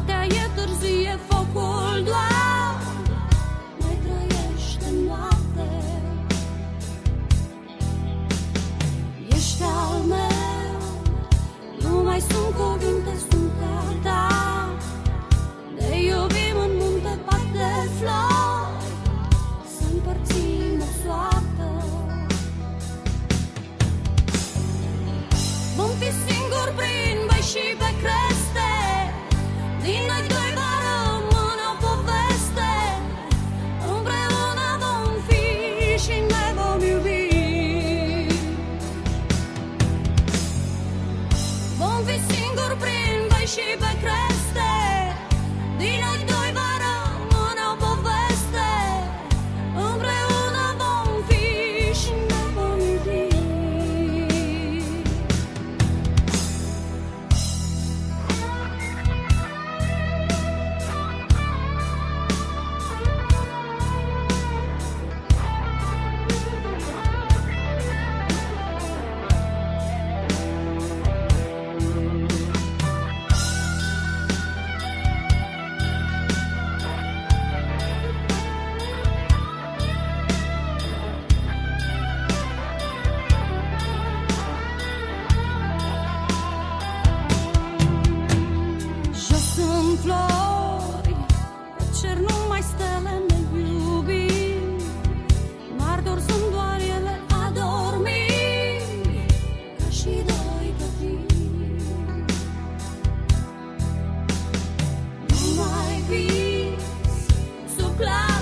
Noaptea e târzie, focul doar mai trăiește noapte. Ești al meu, nu mai sunt cuvinte, sunt al ta. Ne iubim în munte, pat de flori, să împărțim o soartă. Vom fi singuri prin băi și pe creste, din noi doi va rămâne o poveste. Împreună vom fi și ne vom iubi. Vom fi singuri prin băi și pe creste, din noi doi va rămâne o poveste. Împreună vom fi și ne vom iubi. Jos în flori, pe cer numai stele, ne iubim. Martori sunt doar ele, adormim ca și doi copii. Nu mai vis sub clar.